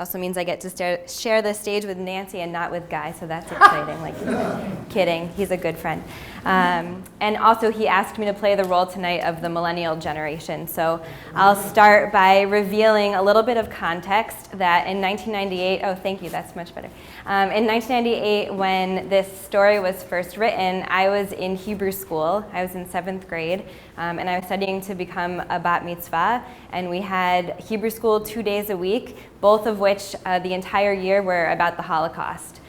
Also means I get to share the stage with Nancy and not with Guy, so that's exciting. Like, kidding, he's a good friend. And also he asked me to play the role tonight of the millennial generation. So I'll start by revealing a little bit of context that in 1998, oh thank you, that's much better. In 1998, when this story was first written, I was in Hebrew school. I was in 7th grade, and I was studying to become a bat mitzvah, and we had Hebrew school 2 days a week, both of which the entire year were about the Holocaust.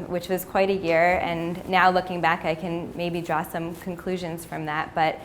Which was quite a year, and now looking back I can maybe draw some conclusions from that, but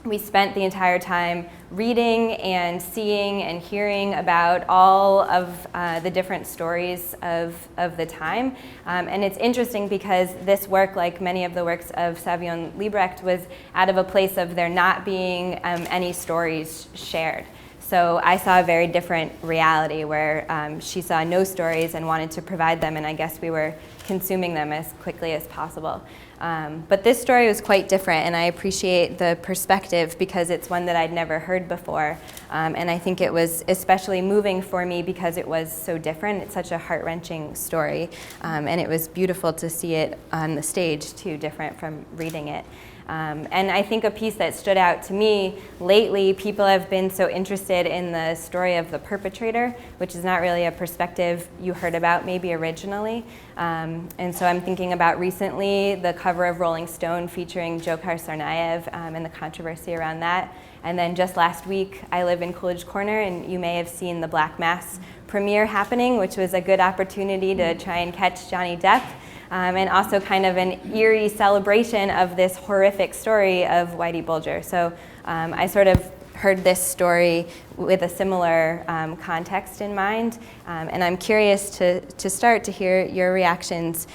we spent the entire time reading and seeing and hearing about all of the different stories of the time. And it's interesting because this work, like many of the works of Savyon Liebrecht, was out of a place of there not being any stories shared. So I saw a very different reality where she saw no stories and wanted to provide them, and I guess we were consuming them as quickly as possible. But this story was quite different, and I appreciate the perspective because it's one that I'd never heard before. And I think it was especially moving for me because it was so different. It's such a heart-wrenching story, and it was beautiful to see it on the stage too, different from reading it. And I think a piece that stood out to me lately, people have been so interested in the story of the perpetrator, which is not really a perspective you heard about maybe originally. And so I'm thinking about recently the cover of Rolling Stone featuring Dzhokhar Tsarnaev and the controversy around that. And then just last week, I live in Coolidge Corner, and you may have seen the Black Mass premiere happening, which was a good opportunity to try and catch Johnny Depp. And also kind of an eerie celebration of this horrific story of Whitey Bulger. So I sort of heard this story with a similar context in mind, and I'm curious to start to hear your reactions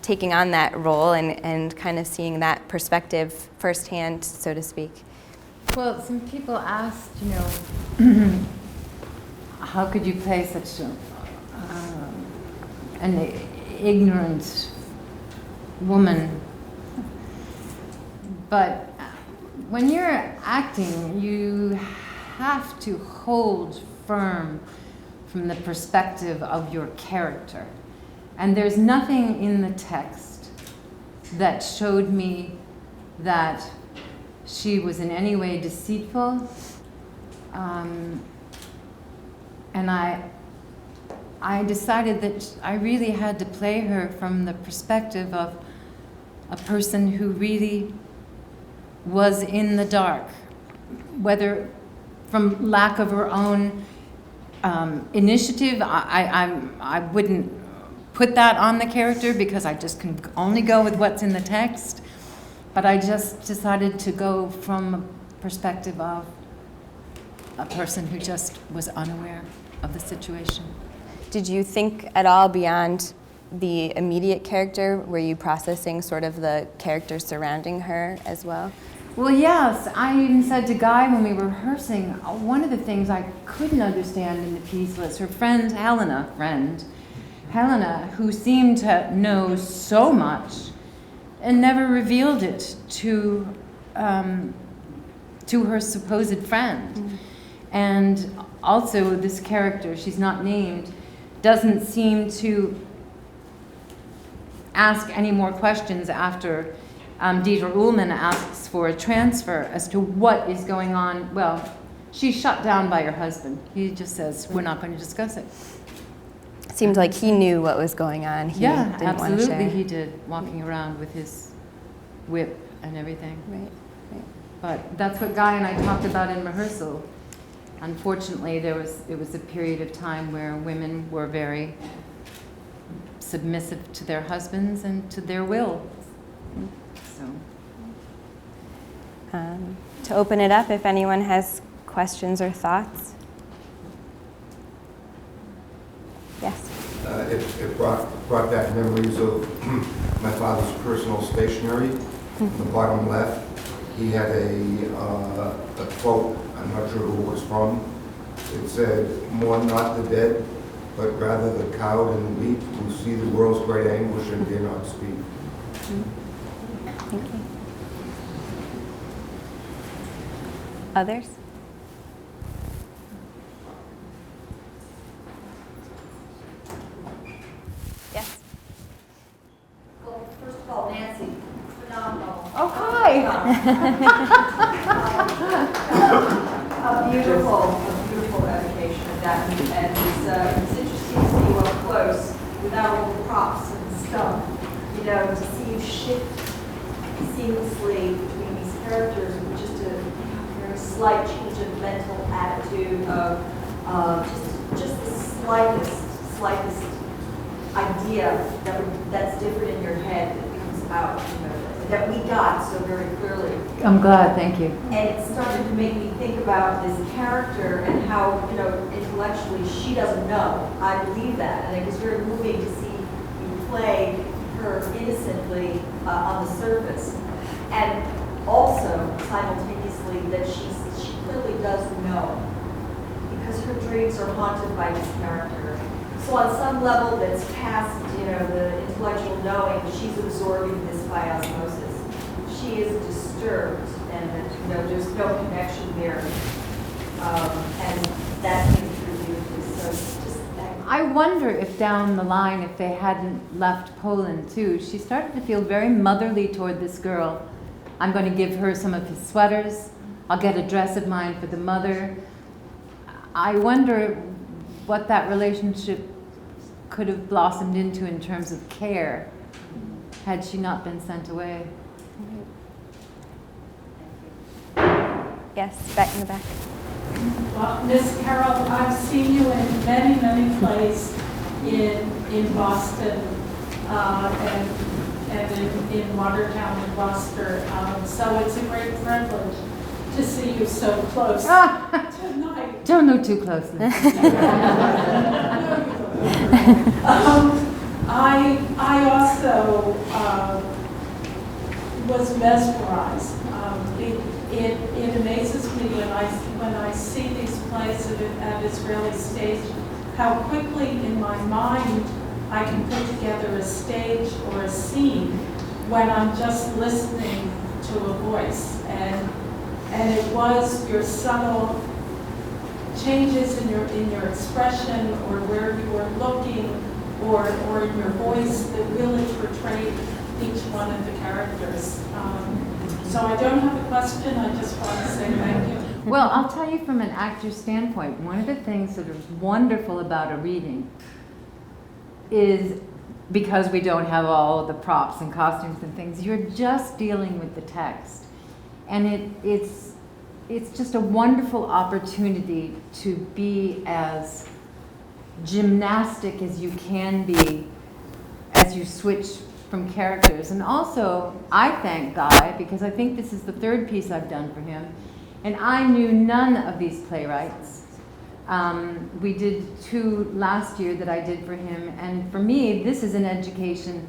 taking on that role and kind of seeing that perspective firsthand, so to speak. Well, some people asked, how could you play such an ignorant woman? But when you're acting, you have to hold firm from the perspective of your character. And there's nothing in the text that showed me that she was in any way deceitful. And I decided that I really had to play her from the perspective of a person who really was in the dark, whether from lack of her own initiative. I wouldn't put that on the character because I just can only go with what's in the text, but I just decided to go from a perspective of a person who just was unaware of the situation. Did you think at all beyond the immediate character? Were you processing sort of the characters surrounding her as well? Well, yes. I even said to Guy when we were rehearsing, one of the things I couldn't understand in the piece was her friend Helena, who seemed to know so much and never revealed it to her supposed friend. Mm-hmm. And also this character, she's not named, doesn't seem to ask any more questions after Dieter Ullmann asks for a transfer as to what is going on. Well, she's shut down by her husband. He just says, we're not going to discuss it. Seemed like he knew what was going on. He yeah, didn't want to share. Absolutely he did, walking around with his whip and everything. Right. But that's what Guy and I talked about in rehearsal. Unfortunately, it was a period of time where women were very submissive to their husbands and to their will. So, to open it up, if anyone has questions or thoughts. Yes. It brought back memories of my father's personal stationery. On the bottom left, he had a quote. I'm not sure who it was from. It said, "Mourn not the dead, but rather the cowed and weep who see the world's great anguish and dare not speak." Thank you. Others? A beautiful evocation of that, and it's interesting to see you up close without all the props and stuff. You know, to see you shift seamlessly between these characters with just a very slight change of mental attitude of just the slightest idea that's different in your head that comes out, you know, that we got so very clearly. I'm glad, thank you. And it started to make me think about this character and how, you know, intellectually she doesn't know. I believe that, and it was very moving to see you play her innocently on the surface, and also simultaneously that she clearly does know, because her dreams are haunted by this character. So on some level that's past, you know, the intellectual knowing, she's absorbing this by osmosis. She is disturbed, and you know, there's no connection there, and that came through you. So just that. I wonder if down the line, if they hadn't left Poland too, she started to feel very motherly toward this girl. I'm going to give her some of his sweaters. I'll get a dress of mine for the mother. I wonder what that relationship could have blossomed into in terms of care had she not been sent away. Yes, back in the back. Well, Miss Carroll, I've seen you in many, many plays in Boston and in Watertown and Gloucester. So it's a great privilege to see you so close tonight. Don't know too closely. I also was mesmerized. It amazes me when I see these plays at Israeli stage, how quickly in my mind I can put together a stage or a scene when I'm just listening to a voice. And it was your subtle changes in your expression, or where you were looking, or in your voice that really portrayed each one of the characters. So I don't have a question, I just want to say thank you. Well, I'll tell you from an actor's standpoint, one of the things that is wonderful about a reading is, because we don't have all of the props and costumes and things, you're just dealing with the text. And it's just a wonderful opportunity to be as gymnastic as you can be as you switch from characters. And also, I thank Guy, because I think this is the third piece I've done for him, and I knew none of these playwrights. We did 2 last year that I did for him, and for me, this is an education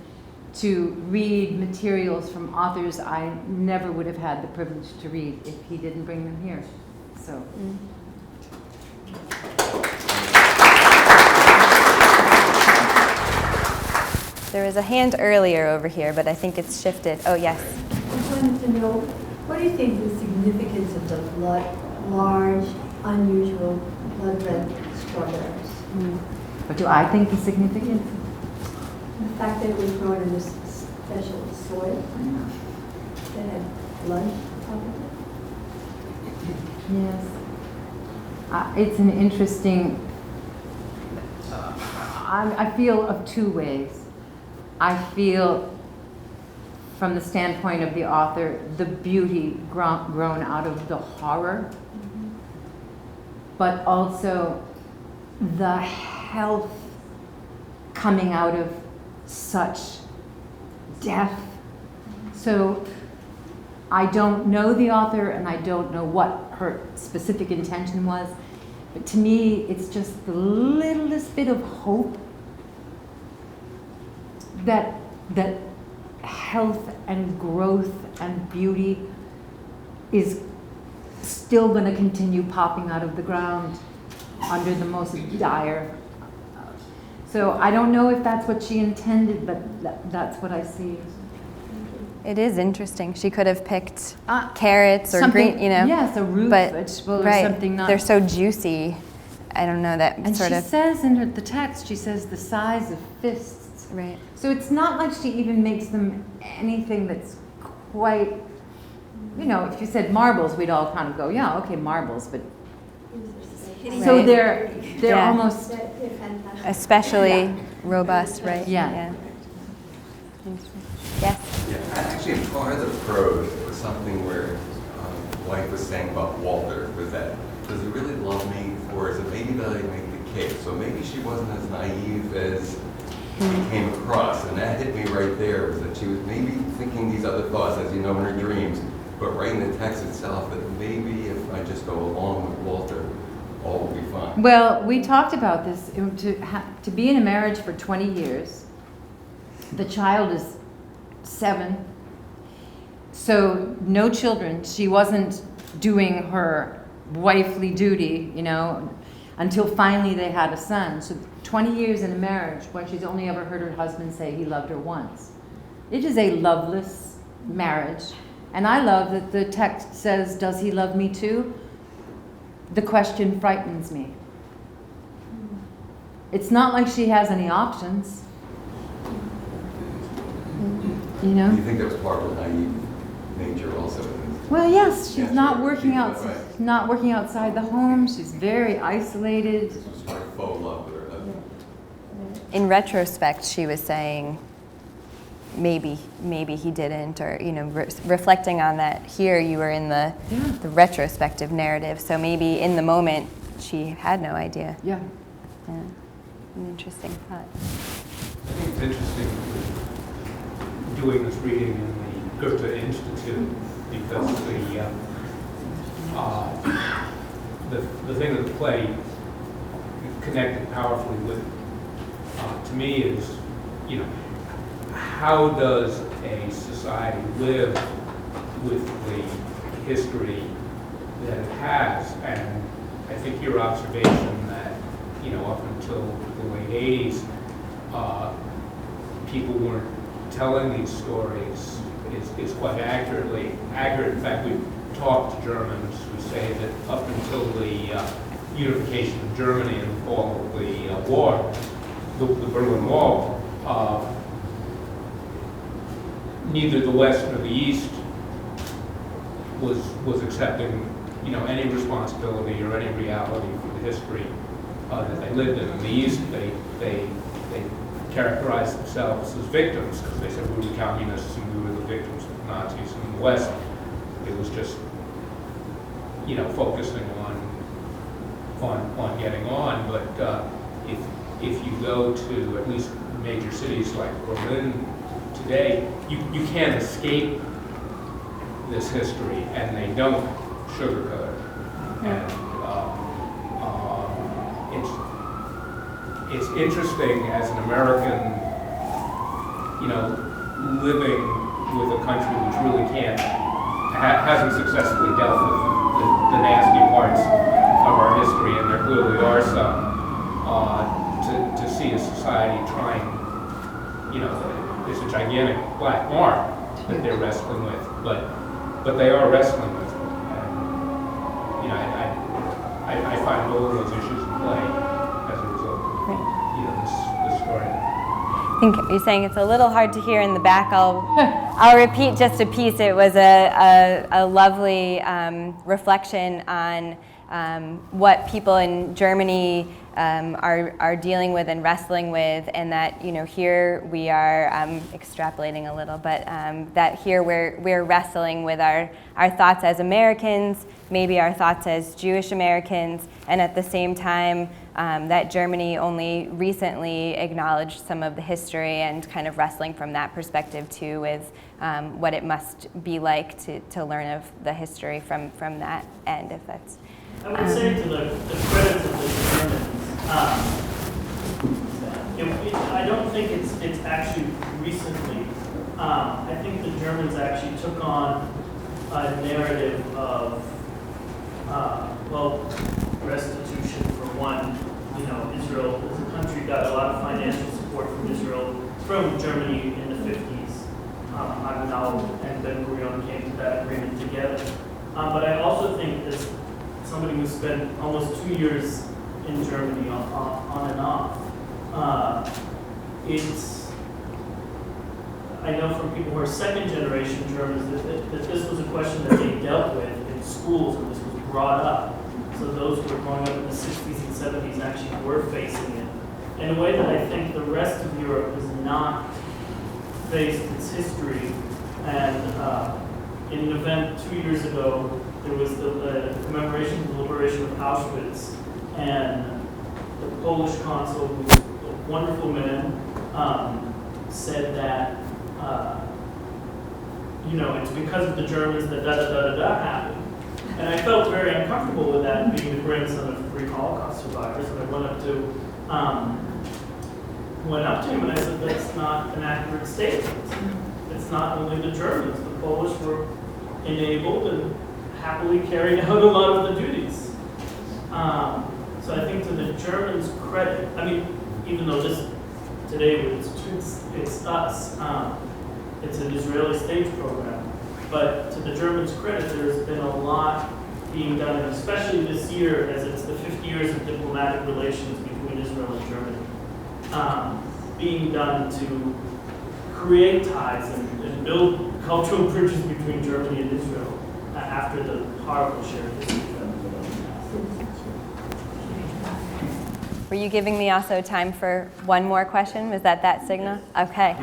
to read materials from authors I never would have had the privilege to read if he didn't bring them here. So. There was a hand earlier over here, but I think it's shifted. Oh, yes. I wanted to know, what do you think the significance of the large, unusual blood red strawberries? What do I think is significant? The fact that it was grown in this special soil that had blood on it? Yes. It's an interesting, I feel of 2 ways. I feel, from the standpoint of the author, the beauty grown out of the horror, but also the health coming out of such death. So I don't know the author, and I don't know what her specific intention was, but to me, it's just the littlest bit of hope that health and growth and beauty is still going to continue popping out of the ground under the most dire. So I don't know if that's what she intended, but that's what I see. It is interesting. She could have picked carrots or something, green, you know. Yes, a root vegetable or something not. They're so juicy. I don't know that and sort of. And she says in the text, she says the size of fists. Right. So it's not like she even makes them anything that's quite You know, if you said marbles, we'd all kind of go, yeah, okay, marbles, but Right. so they're Yeah. almost, They're fantastic. Especially robust, right? Yeah. Yes. Yeah, actually, part of the prose was something where wife was saying about Walter, was that, does he really love me, or is it maybe that I make the cake? So maybe she wasn't as naive as he came across, and that hit me right there, was that she was maybe thinking these other thoughts, as you know, in her dreams, but writing the text itself, that maybe if I just go along with Walter, all will be fine. well, we talked about this, to be in a marriage for 20 years, the child is 7, so no children. She wasn't doing her wifely duty, you know, until finally they had a son. So 20 years in a marriage when she's only ever heard her husband say he loved her once. It is a loveless marriage. And I love that the text says, does he love me too? The question frightens me. It's not like she has any options. You know? Do you think that was part of the naive nature also? Well, yes, she's Yeah, not sure. working She's out, right. not working outside the home. She's very isolated. This was like faux love with her husband. In retrospect, she was saying maybe he didn't, or you know, reflecting on that. Here, you were in the retrospective narrative, so maybe in the moment she had no idea. Yeah. Yeah. An interesting thought. I think it's interesting doing this reading in the Goethe Institute, because the thing that the play connected powerfully with, to me, is, you know, how does a society live with the history that it has? And I think your observation that, you know, up until the late 80s, people weren't telling these stories is quite accurate. In fact, we've talked to Germans who say that up until the unification of Germany and the fall of the war, the Berlin Wall, neither the West nor the East was accepting, you know, any responsibility or any reality for the history that they lived in. In the East, they characterized themselves as victims, because they said we were communists and we were the victims of the Nazis. And in the West, it was just, you know, focusing on getting on. But if you go to at least major cities like Berlin today, you can't escape this history, and they don't sugarcoat it. And it's interesting as an American, you know, living with a country which really hasn't successfully dealt with the nasty parts of our history, and there clearly are some, to see a society trying, you know, there's a gigantic black mark that they're wrestling with, but they are wrestling with it. And, you know, I find all of those issues in play as a result of, you know, this story. I think you're saying it's a little hard to hear in the back. I'll repeat just a piece. It was a lovely reflection on what people in Germany are dealing with and wrestling with, and that, you know, here we are extrapolating a little, but that here we're wrestling with our thoughts as Americans, maybe our thoughts as Jewish Americans, and at the same time that Germany only recently acknowledged some of the history, and kind of wrestling from that perspective too, with what it must be like to learn of the history from that end, if that's. I would say to the credit of the Germans, I don't think it's actually recently. I think the Germans actually took on a narrative of, restitution for one. You know, Israel as a country got a lot of financial support from Israel, from Germany in the 50s. Adenauer and Ben-Gurion came to that agreement together. But I also think that somebody who spent almost 2 years in Germany on and off, I know from people who are second generation Germans that this was a question that they dealt with in schools when this was brought up. So those who were growing up in the 60s and 70s actually were facing it in a way that I think the rest of Europe has not faced its history. And in an event 2 years ago, there was the commemoration of the liberation of Auschwitz, and the Polish consul, who was a wonderful man, said that, it's because of the Germans that da-da-da-da-da happened. And I felt very uncomfortable with that, being the grandson of 3 Holocaust survivors, and I went up to him and I said, that's not an accurate statement. It's not only the Germans. The Polish were enabled and happily carried out a lot of the duties. So I think to the Germans' credit, I mean, even though today it's us, it's an Israeli stage program, but to the Germans' credit, there's been a lot being done, and especially this year, as it's the 50 years of diplomatic relations between Israel and Germany, being done to create ties and build cultural bridges between Germany and Israel after the horrible shared history. Were you giving me also time for one more question? Was that signal? Okay.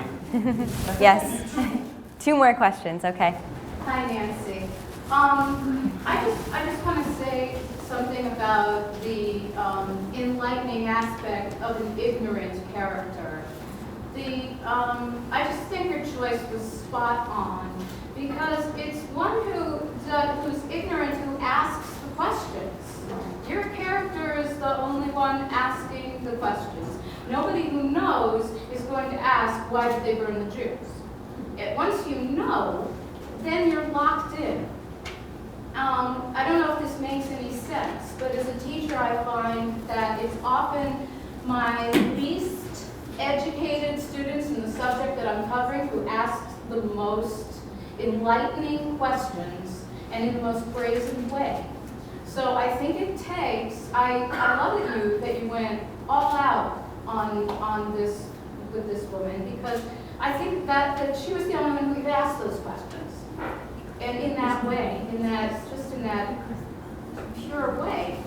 Yes. 2 more questions, okay. Hi, Nancy. I just want to say something about the enlightening aspect of an ignorant character. I just think your choice was spot on, because it's one who's ignorant who asks the questions. Your character is the only one asking the questions. Nobody who knows is going to ask, why did they burn the Jews? Once you know, then you're locked in. I don't know if this makes any sense, but as a teacher I find that it's often my least educated students in the subject that I'm covering who ask the most enlightening questions and in the most brazen way. So I think it takes, I love that you went all out on this with this woman, because I think that she was the only one who could ask those questions. And in that way, in that pure way.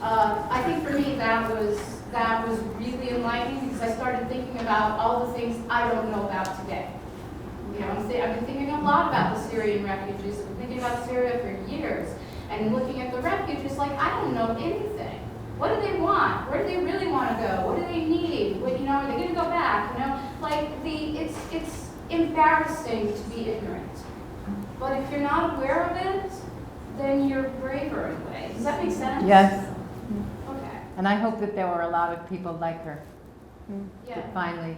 I think for me that was really enlightening, because I started thinking about all the things I don't know about today. I've been thinking a lot about the Syrian refugees. I've been thinking about Syria for years, and looking at the refugees like I don't know anything. What do they want? Where do they really want to go? What do they need? Are they going to go back? It's embarrassing to be ignorant. But if you're not aware of it, then you're braver in a way. Does that make sense? Yes. Okay. And I hope that there were a lot of people like her. Yeah. Finally.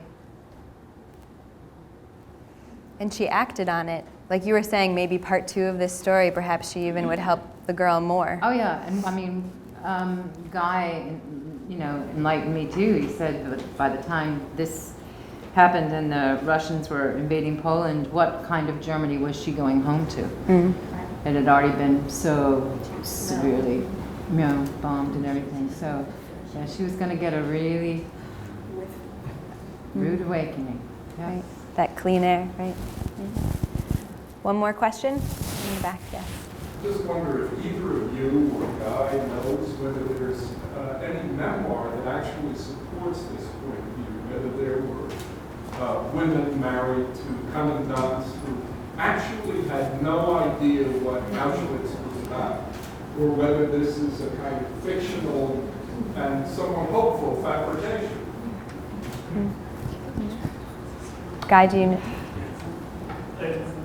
And she acted on it. Like you were saying, maybe part 2 of this story, perhaps she even would help the girl more. Oh yeah, and I mean, Guy, enlightened me too. He said that by the time this happened and the Russians were invading Poland, what kind of Germany was she going home to? It had already been so severely, bombed and everything. So, yeah, she was going to get a really rude awakening. Yeah. Right. That clean air, right? One more question in the back, yes. Just wonder if either of you or Guy knows whether there's any memoir that actually supports this point of view, whether there were women married to commandants who actually had no idea what Auschwitz was about, or whether this is a kind of fictional and somewhat hopeful fabrication. Guy, do you know?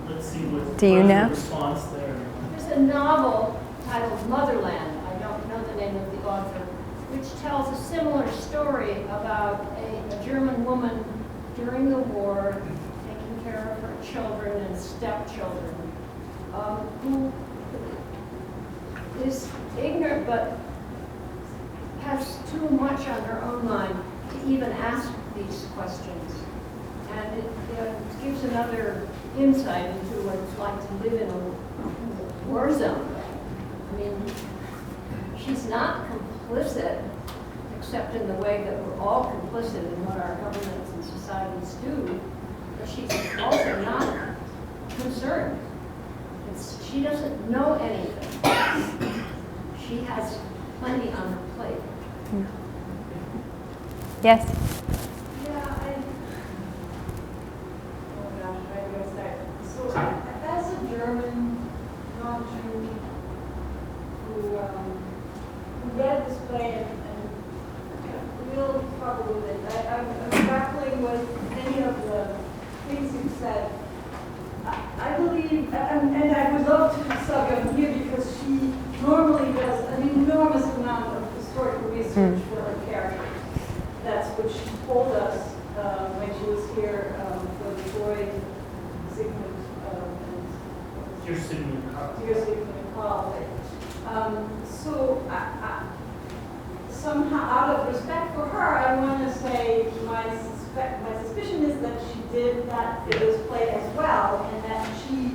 Let's see what Do you know? response there. There's a novel titled Motherland, I don't know the name of the author, which tells a similar story about a German woman during the war taking care of her children and stepchildren, who is ignorant but has too much on her own mind to even ask these questions. And it gives another insight into what it's like to live in a war zone. I mean, she's not complicit, except in the way that we're all complicit in what our governments and society audience do, but she's also not concerned. She doesn't know anything. She has plenty on her plate. Yes? Yeah, oh gosh, where do I start? So, as a German non-Jew who read this play and real trouble with it, I'm grappling with many of the things you said. I believe, and I would love to have Savyon here because she normally does an enormous amount of historical research for her characters. That's what she told us when she was here for the story Sigmund Dear Sigmund Carroll. Dear Sigmund Carroll. So somehow, out of respect for her, I want to say my suspicion is that she did that for this play as well, and that she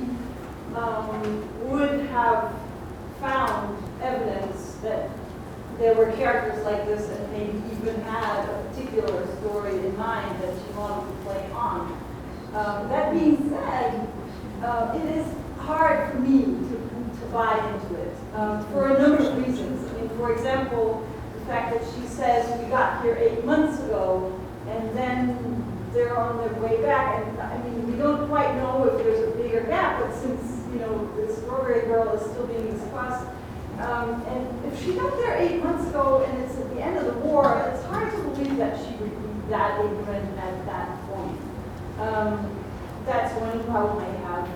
would have found evidence that there were characters like this and maybe even had a particular story in mind that she wanted to play on. That being said, it is hard for me to buy into it for a number of reasons. I mean, for example, the fact that she says we got here 8 months ago and then they're on their way back. And I mean, we don't quite know if there's a bigger gap, but since, you know, the Strawberry Girl is still being discussed, and if she got there 8 months ago and it's at the end of the war, it's hard to believe that she would be that ignorant at that point. That's one problem I have.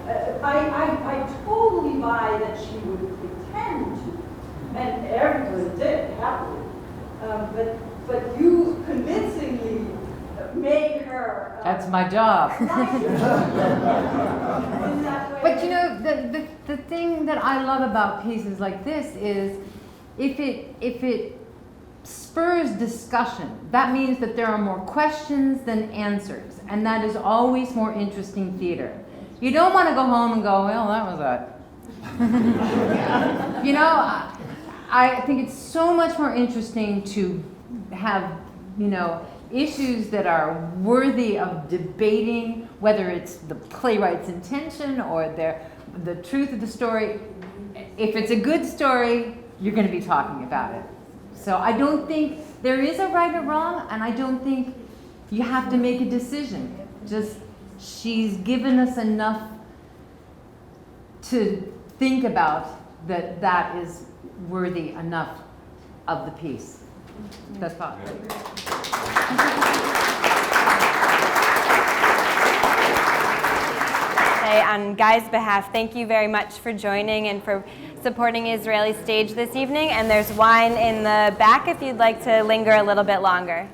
I totally buy that she would pretend to, and everybody did, happily. But you convincingly made her. That's my job. In that way. But you know, the thing that I love about pieces like this is if it spurs discussion, that means that there are more questions than answers, and that is always more interesting theater. You don't want to go home and go, well, that was that. You know, I think it's so much more interesting to have, you know, issues that are worthy of debating, whether it's the playwright's intention or the truth of the story. If it's a good story, you're going to be talking about it. So I don't think there is a right or wrong, and I don't think you have to make a decision. Just, she's given us enough to think about that is worthy enough of the piece. That's all. On Guy's behalf, thank you very much for joining and for supporting Israeli Stage this evening. And there's wine in the back if you'd like to linger a little bit longer.